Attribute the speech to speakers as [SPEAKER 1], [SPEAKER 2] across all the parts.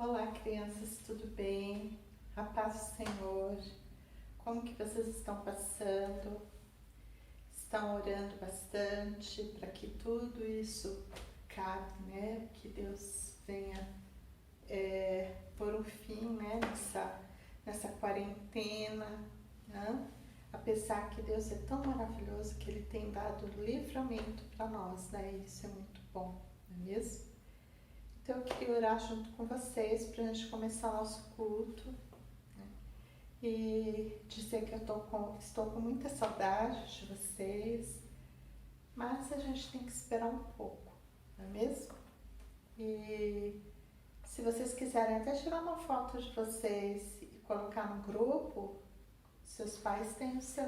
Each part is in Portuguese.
[SPEAKER 1] Olá, crianças, tudo bem? A paz do Senhor. Como que vocês estão passando? Estão orando bastante para que tudo isso acabe, né? Que Deus venha pôr um fim, né? Nessa quarentena, né? Apesar que Deus é tão maravilhoso que Ele tem dado livramento para nós, né? Isso é muito bom, não é mesmo? Então eu queria orar junto com vocês para a gente começar nosso culto, né? E dizer que eu estou com muita saudade de vocês, mas a gente tem que esperar um pouco, não é mesmo? E se vocês quiserem até tirar uma foto de vocês e colocar no grupo, seus pais têm está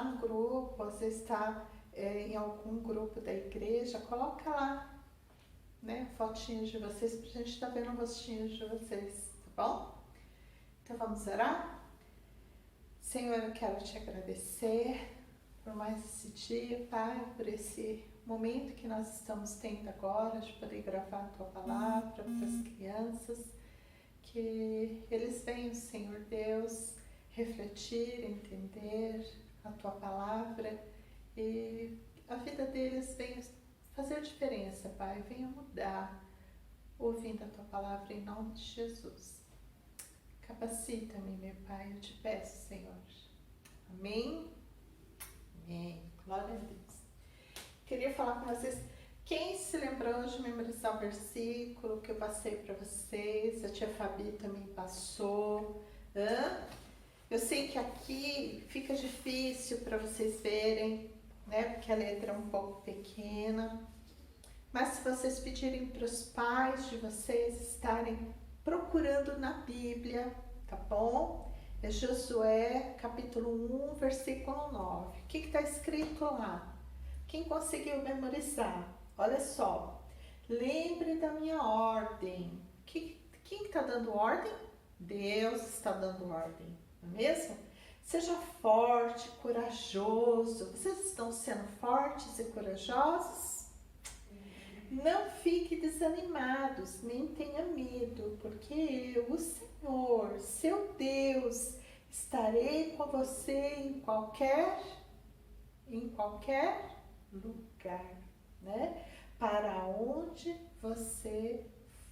[SPEAKER 1] no grupo, às vezes está em algum grupo da igreja, coloca lá, né, fotinhos de vocês, pra gente estar vendo rostinhos de vocês, tá bom? Então vamos orar? Senhor, eu quero te agradecer por mais esse dia, Pai, por esse momento que nós estamos tendo agora de poder gravar a Tua Palavra para as crianças, que eles venham, Senhor Deus, refletir, entender a Tua Palavra e a vida deles venha fazer diferença, Pai, venha mudar ouvindo a Tua Palavra em nome de Jesus. Capacita-me, meu Pai, eu te peço, Senhor. Amém? Amém. Glória a Deus. Queria falar com vocês, quem se lembrou de memorizar o versículo que eu passei para vocês, a tia Fabi também passou. Eu sei que aqui fica difícil para vocês verem, né, porque a letra é um pouco pequena, mas se vocês pedirem para os pais de vocês estarem procurando na Bíblia, tá bom? É Josué, capítulo 1, versículo 9. O que está escrito lá? Quem conseguiu memorizar? Olha só. Lembre da minha ordem. Quem está dando ordem? Deus está dando ordem, não é mesmo? Seja forte, corajoso. Vocês estão sendo fortes e corajosos? Não fique desanimados, nem tenha medo, porque eu, o Senhor, seu Deus, estarei com você em qualquer lugar, né? Para onde você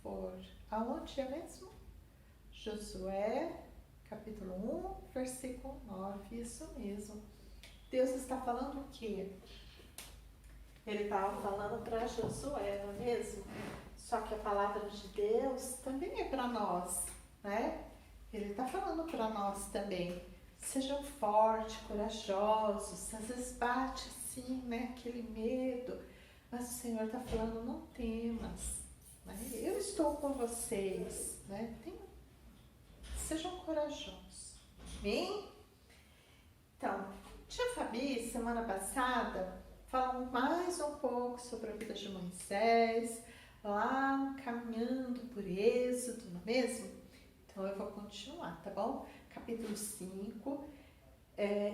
[SPEAKER 1] for. Aonde é mesmo? Josué, capítulo 1, versículo 9, isso mesmo. Deus está falando o quê? Ele estava falando para Josué, não é mesmo? Só que a palavra de Deus também é para nós, né? Ele está falando para nós também. Sejam fortes, corajosos. Às vezes bate assim, né? Aquele medo. Mas o Senhor está falando, não temas, né? Eu estou com vocês, né? Sejam corajosos. Amém? Então, tia Fabi, semana passada, falamos mais um pouco sobre a vida de Moisés, lá caminhando por Êxodo, não é mesmo? Então eu vou continuar, tá bom? Capítulo 5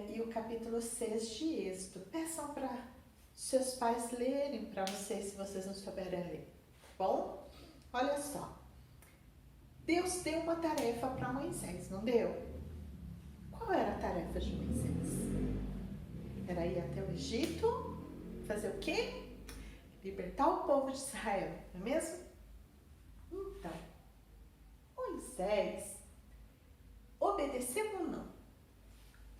[SPEAKER 1] e o capítulo 6 de Êxodo. Peçam para seus pais lerem para vocês, se vocês não souberem ler, tá bom? Olha só. Deus deu uma tarefa para Moisés, não deu? Qual era a tarefa de Moisés? Era ir até o Egito, fazer o quê? Libertar o povo de Israel, não é mesmo? Então, Moisés obedeceu ou não?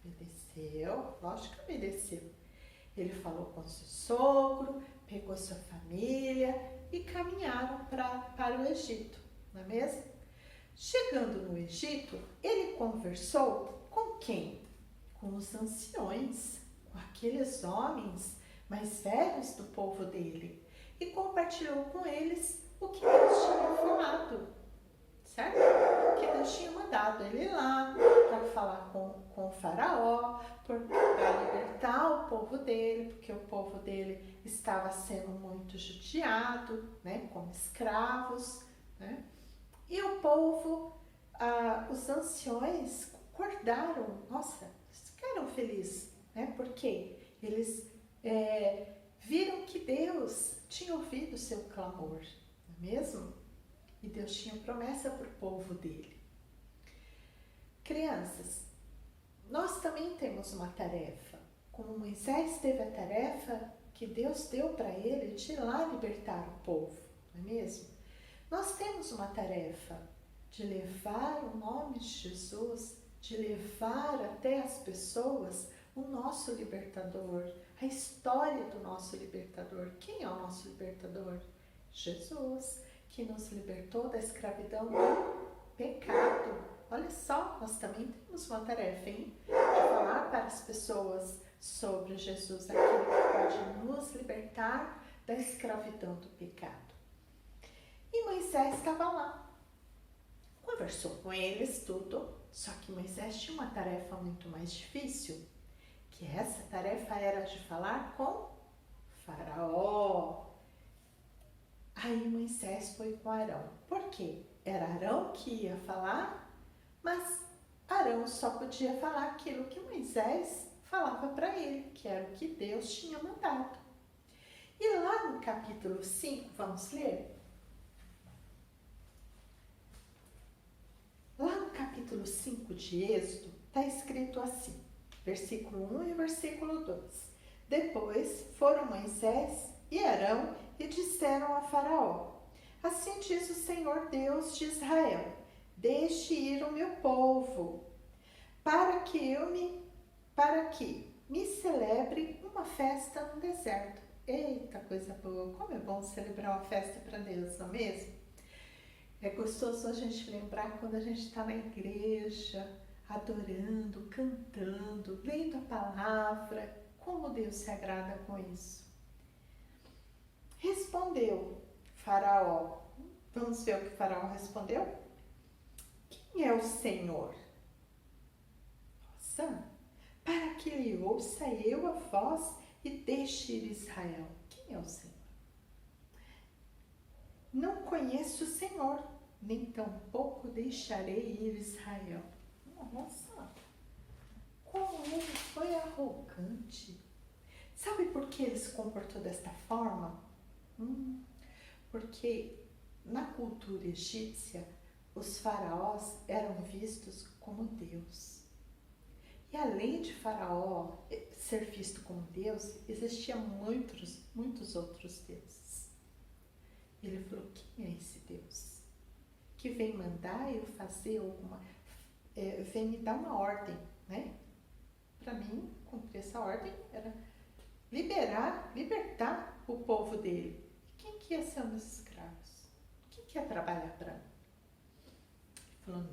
[SPEAKER 1] Obedeceu, lógico que obedeceu. Ele falou com seu sogro, pegou sua família e caminharam para o Egito, não é mesmo? Chegando no Egito, ele conversou com quem? Com os anciões, com aqueles homens mais velhos do povo dele, e compartilhou com eles o que Deus tinha falado, certo? Que Deus tinha mandado ele lá para falar com o faraó, para libertar o povo dele, porque o povo dele estava sendo muito judiado, né, como escravos, né? E o povo, os anciões concordaram, nossa, eles ficaram felizes, né? Porque eles viram que Deus tinha ouvido o seu clamor, não é mesmo? E Deus tinha promessa para o povo dele. Crianças, nós também temos uma tarefa. Como Moisés teve a tarefa que Deus deu para ele de ir lá libertar o povo, não é mesmo? Nós temos uma tarefa de levar o nome de Jesus, de levar até as pessoas o nosso libertador, a história do nosso libertador. Quem é o nosso libertador? Jesus, que nos libertou da escravidão do pecado. Olha só, nós também temos uma tarefa, hein? De falar para as pessoas sobre Jesus, aquele que pode nos libertar da escravidão do pecado. E Moisés estava lá, conversou com eles tudo, só que Moisés tinha uma tarefa muito mais difícil, que essa tarefa era de falar com Faraó. Aí Moisés foi com Arão. Por quê? Era Arão que ia falar, mas Arão só podia falar aquilo que Moisés falava para ele, que era o que Deus tinha mandado. E lá no capítulo 5, vamos ler? Lá no capítulo 5 de Êxodo, está escrito assim, versículo 1 e versículo 2. Depois foram Moisés e Arão e disseram a Faraó: assim diz o Senhor Deus de Israel: deixe ir o meu povo, para que me celebre uma festa no deserto. Eita, coisa boa! Como é bom celebrar uma festa para Deus, não é mesmo? É gostoso a gente lembrar quando a gente está na igreja, adorando, cantando, lendo a palavra, como Deus se agrada com isso. Respondeu Faraó. Vamos ver o que Faraó respondeu? Quem é o Senhor? Nossa, para que lhe ouça eu a voz e deixe ir Israel. Quem é o Senhor? Não conheço o Senhor, nem tampouco deixarei ir Israel. Nossa, como ele foi arrogante. Sabe por que ele se comportou desta forma? Porque na cultura egípcia, os faraós eram vistos como Deus. E além de Faraó ser visto como Deus, existiam muitos outros deuses. Ele falou: quem é esse Deus? Que vem mandar eu fazer vem me dar uma ordem, né? Para mim, cumprir essa ordem era libertar o povo dele. Quem que ia ser meus escravos? Quem que ia trabalhar para mim? Ele falou: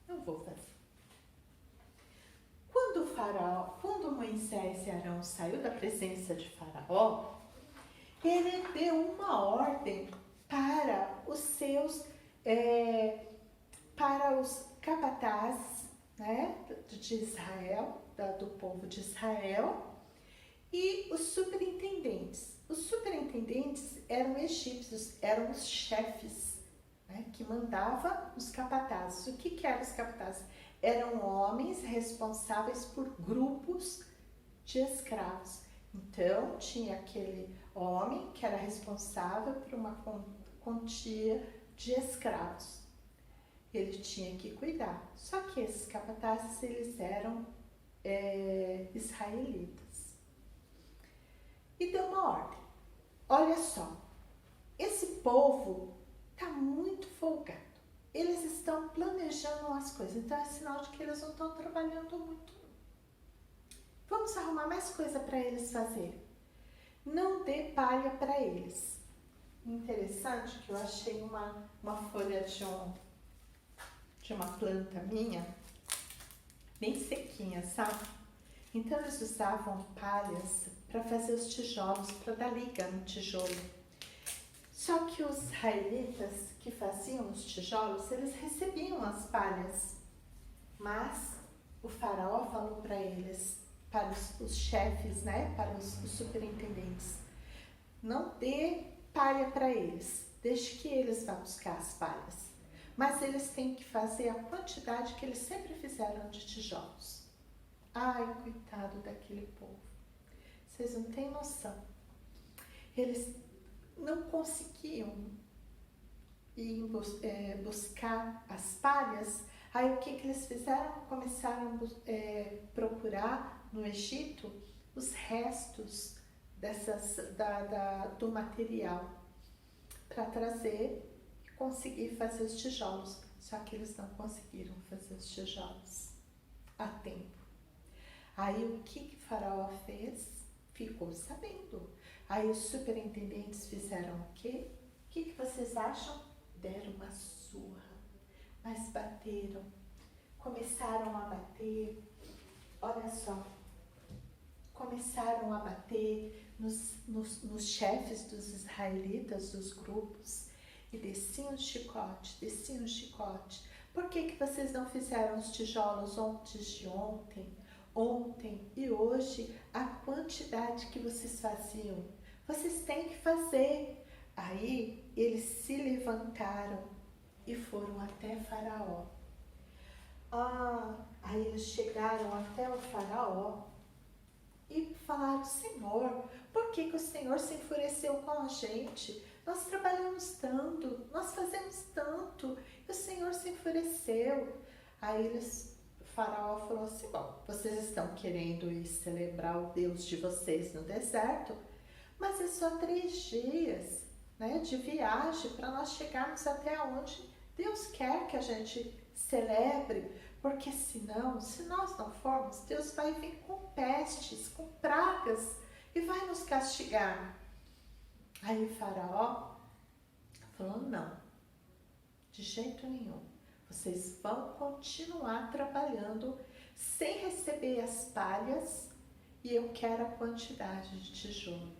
[SPEAKER 1] não vou fazer. Quando Moisés e Arão saiu da presença de Faraó, ele deu uma ordem para os capatazes, né, de Israel, do povo de Israel, e os superintendentes. Os superintendentes eram egípcios, eram os chefes, né, que mandavam os capatazes. O que eram os capatazes? Eram homens responsáveis por grupos de escravos. Então, tinha aquele homem que era responsável por uma quantia de escravos. Ele tinha que cuidar. Só que esses capatazes, eles eram israelitas. E deu uma ordem. Olha só, esse povo está muito folgado. Eles estão planejando as coisas, então é sinal de que eles não estão trabalhando muito. Vamos arrumar mais coisa para eles fazerem. Não dê palha para eles. Interessante que eu achei uma folha de uma planta minha, bem sequinha, sabe? Então eles usavam palhas para fazer os tijolos, para dar liga no tijolo. Só que os israelitas que faziam os tijolos, eles recebiam as palhas. Mas o faraó falou para eles, para os chefes, né, para os superintendentes: não dê palha para eles, deixe que eles vão buscar as palhas. Mas eles têm que fazer a quantidade que eles sempre fizeram de tijolos. Ai, coitado daquele povo. Vocês não têm noção. Eles não conseguiam ir buscar as palhas, aí o que eles fizeram? Começaram a procurar no Egito os restos do material para trazer e conseguir fazer os tijolos. Só que eles não conseguiram fazer os tijolos a tempo. Aí o que Faraó fez? Ficou sabendo. Aí os superintendentes fizeram o quê? O que vocês acham? Deram uma surra, mas bateram. Começaram a bater, olha só, começaram a bater nos chefes dos israelitas, dos grupos, e desciam chicote, desciam chicote. Por que vocês não fizeram os tijolos antes de ontem e hoje? A quantidade que vocês faziam, vocês têm que fazer. Aí eles se levantaram e foram até Faraó. Aí eles chegaram até o Faraó e falaram: Senhor, por que o Senhor se enfureceu com a gente? Nós trabalhamos tanto, nós fazemos tanto, e o Senhor se enfureceu. Aí o Faraó falou assim: bom, vocês estão querendo ir celebrar o Deus de vocês no deserto, mas é só 3 dias, né, de viagem para nós chegarmos até onde Deus quer que a gente celebre, porque senão, se nós não formos, Deus vai vir com pestes, com pragas e vai nos castigar. Aí o Faraó falou: não, de jeito nenhum, vocês vão continuar trabalhando sem receber as palhas e eu quero a quantidade de tijolo.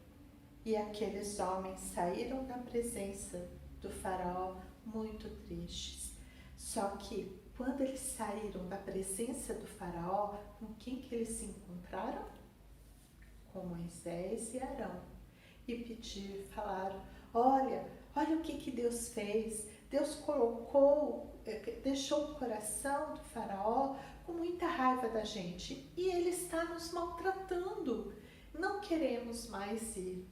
[SPEAKER 1] E aqueles homens saíram da presença do Faraó muito tristes. Só que quando eles saíram da presença do Faraó, com quem que eles se encontraram? Com Moisés e Arão. E falaram: olha o que Deus fez. Deus deixou o coração do Faraó com muita raiva da gente. E ele está nos maltratando. Não queremos mais ir.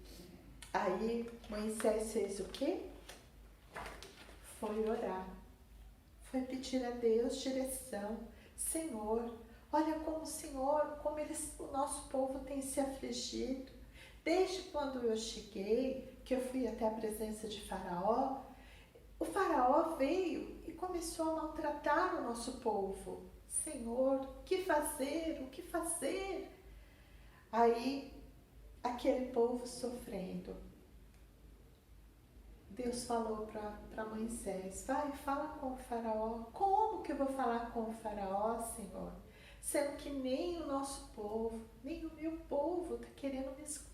[SPEAKER 1] Aí Moisés fez o quê? Foi orar. Foi pedir a Deus direção. Senhor, olha como o nosso povo tem se afligido. Desde quando eu cheguei, que eu fui até a presença de Faraó, o Faraó veio e começou a maltratar o nosso povo. Senhor, o que fazer? O que fazer? Aí, aquele povo sofrendo, Deus falou para Moisés: vai, fala com o Faraó. Como que eu vou falar com o Faraó, Senhor? Sendo que nem o nosso povo, nem o meu povo está querendo me escutar.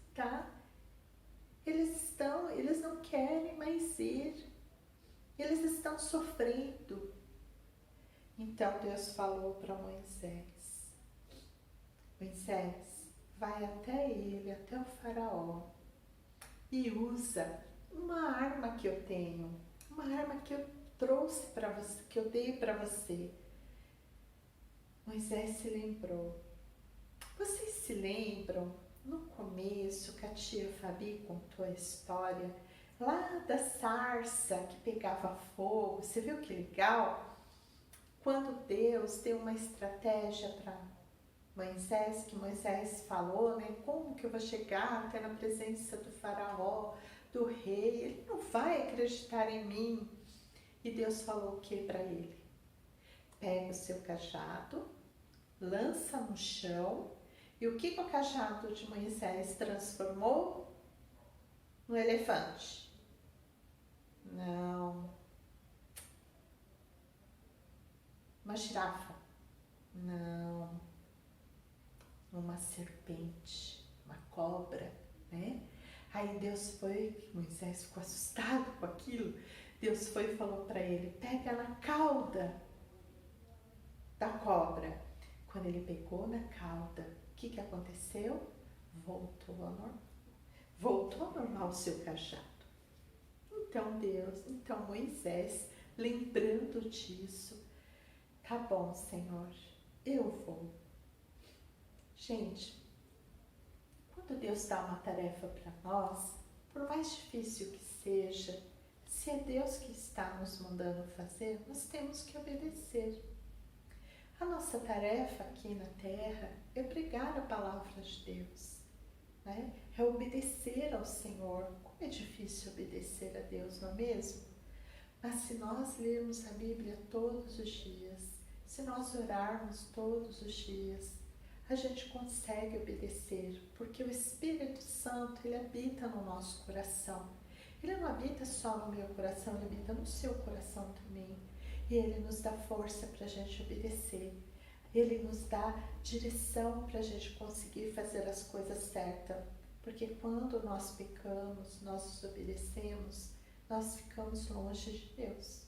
[SPEAKER 1] Eles não querem mais ir. Eles estão sofrendo. Então Deus falou para Moisés: Moisés, vai até ele, até o Faraó, e usa uma arma que eu tenho, uma arma que eu trouxe para você, que eu dei para você. Moisés se lembrou. Vocês se lembram, no começo, que a tia Fabi contou a história lá da sarça que pegava fogo? Você viu que legal? Quando Deus deu uma estratégia para Moisés, que Moisés falou, né? Como que eu vou chegar até na presença do Faraó, do rei? Ele não vai acreditar em mim. E Deus falou o que para ele? Pega o seu cajado, lança no chão, e o que o cajado de Moisés transformou? No elefante? Não. Uma girafa? Não. Uma serpente, uma cobra, né? Aí Deus foi, Moisés ficou assustado com aquilo. Deus foi e falou para ele: pega na cauda da cobra. Quando ele pegou na cauda, o que aconteceu? Voltou ao normal o seu cajado. Então Moisés, lembrando disso: tá bom, Senhor, eu vou. Gente, quando Deus dá uma tarefa para nós, por mais difícil que seja, Se é Deus que está nos mandando fazer, nós temos que obedecer. A nossa tarefa aqui na Terra é pregar a palavra de Deus, né? É obedecer ao Senhor. Como é difícil obedecer a Deus, não é mesmo? Mas se nós lermos a Bíblia todos os dias, se nós orarmos todos os dias, a gente consegue obedecer, porque o Espírito Santo, ele habita no nosso coração. Ele não habita só no meu coração, ele habita no seu coração também. E ele nos dá força para a gente obedecer. Ele nos dá direção para a gente conseguir fazer as coisas certas. Porque quando nós pecamos, nós desobedecemos, nós ficamos longe de Deus.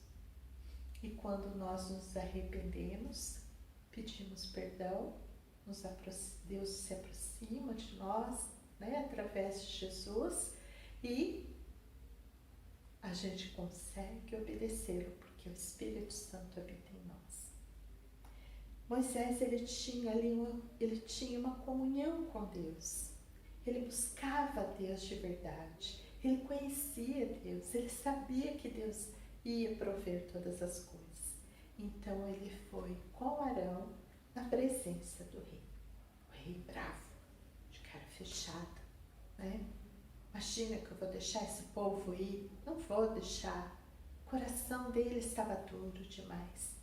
[SPEAKER 1] E quando nós nos arrependemos, pedimos perdão, Deus se aproxima de nós, né, através de Jesus, e a gente consegue obedecê-lo, porque o Espírito Santo habita em nós. Moisés, ele tinha uma comunhão com Deus. Ele buscava Deus de verdade. Ele conhecia Deus. Ele sabia que Deus ia prover todas as coisas. Então ele foi com Arão na presença do rei. O rei bravo, de cara fechada, né? Imagina que eu vou deixar esse povo ir? Não vou deixar. O coração dele estava duro demais.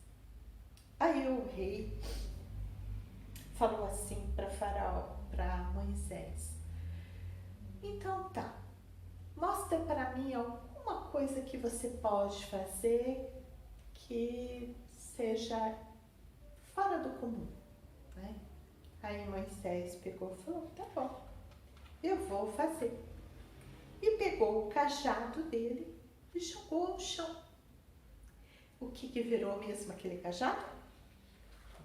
[SPEAKER 1] Aí o rei falou assim para Faraó, para Moisés: então tá, mostra para mim alguma coisa que você pode fazer que seja fora do comum, né? Aí Moisés pegou e falou: tá bom, eu vou fazer. E pegou o cajado dele e jogou ao chão. O que virou mesmo aquele cajado?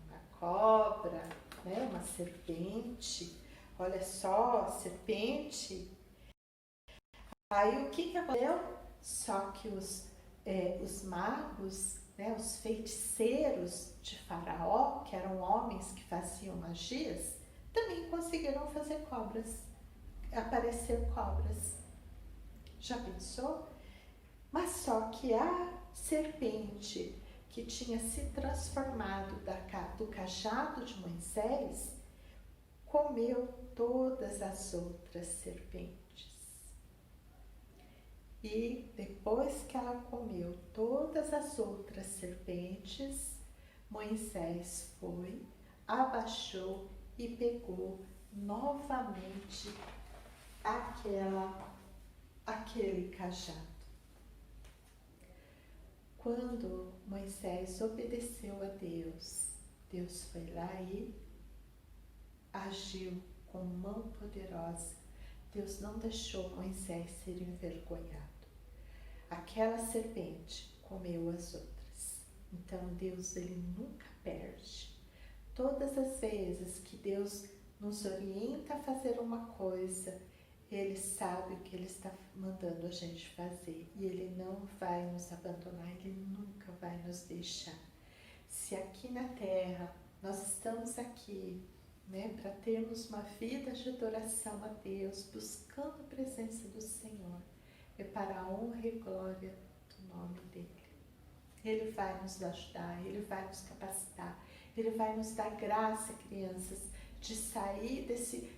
[SPEAKER 1] Uma cobra, né? Uma serpente. Olha só, serpente. Aí o que aconteceu? Só que os magos, né, os feiticeiros de Faraó, que eram homens que faziam magias, também conseguiram fazer cobras, aparecer cobras. Já pensou? Mas só que a serpente que tinha se transformado do cajado de Moisés comeu todas as outras serpentes. E depois que ela comeu todas as outras serpentes, Moisés foi, abaixou e pegou novamente aquele cajado. Quando Moisés obedeceu a Deus, Deus foi lá e agiu com mão poderosa. Deus não deixou Moisés ser envergonhado. Aquela serpente comeu as outras. Então Deus, ele nunca perde. Todas as vezes que Deus nos orienta a fazer uma coisa, Ele sabe o que Ele está mandando a gente fazer. E Ele não vai nos abandonar, Ele nunca vai nos deixar. Se aqui na Terra nós estamos aqui, né, para termos uma vida de adoração a Deus, buscando a presença do Senhor, é para a honra e glória do nome dEle. Ele vai nos ajudar, Ele vai nos capacitar, Ele vai nos dar graça, crianças, de sair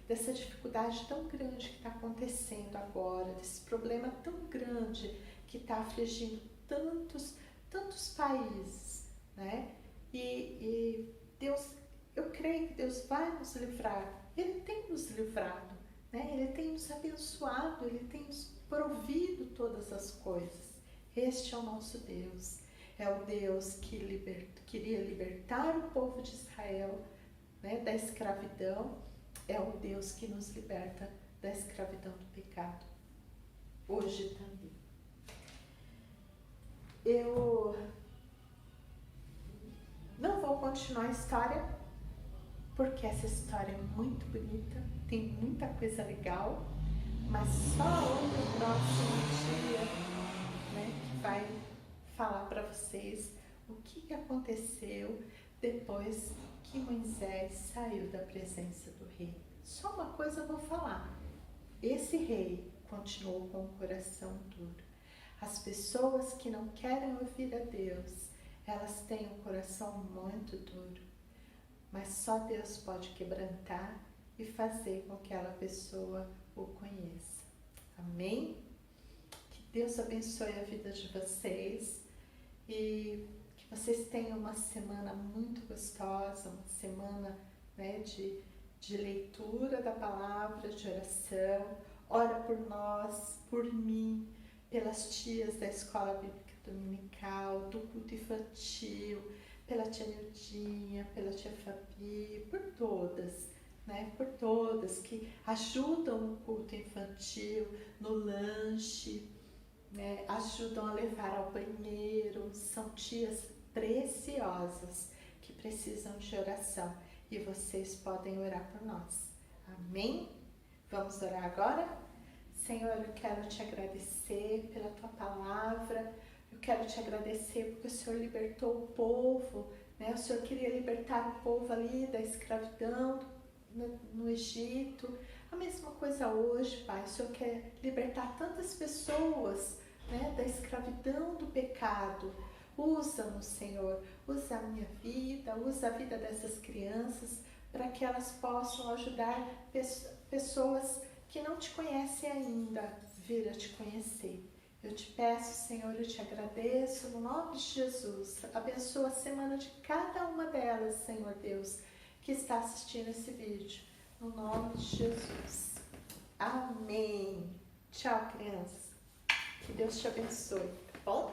[SPEAKER 1] dessa dificuldade tão grande que está acontecendo agora, desse problema tão grande que está afligindo tantos países, né? E Deus, eu creio que Deus vai nos livrar. Ele tem nos livrado, né? Ele tem nos abençoado, Ele tem nos provido todas as coisas. Este é o nosso Deus. É o Deus que queria libertar o povo de Israel, né, da escravidão. É o Deus que nos liberta da escravidão do pecado. Hoje também. Eu não vou continuar a história, porque essa história é muito bonita, tem muita coisa legal, mas só outro próximo dia, né, que vai falar para vocês o que aconteceu depois que Moisés saiu da presença do rei. Só uma coisa eu vou falar: esse rei continuou com o coração duro. As pessoas que não querem ouvir a Deus, elas têm um coração muito duro, mas só Deus pode quebrantar e fazer com que aquela pessoa o conheça. Amém? Que Deus abençoe a vida de vocês e que vocês tenham uma semana muito gostosa, uma semana, né, de leitura da palavra, de oração. Ora por nós, por mim, pelas tias da Escola Bíblica Dominical, do culto infantil, pela tia Nildinha, pela tia Fabi, por todas, né? Por todas que ajudam no culto infantil, no lanche, né? Ajudam a levar ao banheiro. São tias preciosas que precisam de oração e vocês podem orar por nós. Amém? Vamos orar agora? Senhor, eu quero te agradecer pela tua palavra, eu quero te agradecer porque o Senhor libertou o povo, né? O Senhor queria libertar o povo ali da escravidão no Egito. A mesma coisa hoje, Pai, o Senhor quer libertar tantas pessoas, né, da escravidão do pecado. Usa-nos, Senhor, usa a minha vida, usa a vida dessas crianças para que elas possam ajudar pessoas que não te conhecem ainda, vir a te conhecer. Eu te peço, Senhor, eu te agradeço, no nome de Jesus. Abençoa a semana de cada uma delas, Senhor Deus, que está assistindo esse vídeo. No nome de Jesus. Amém. Tchau, crianças. Que Deus te abençoe, tá bom?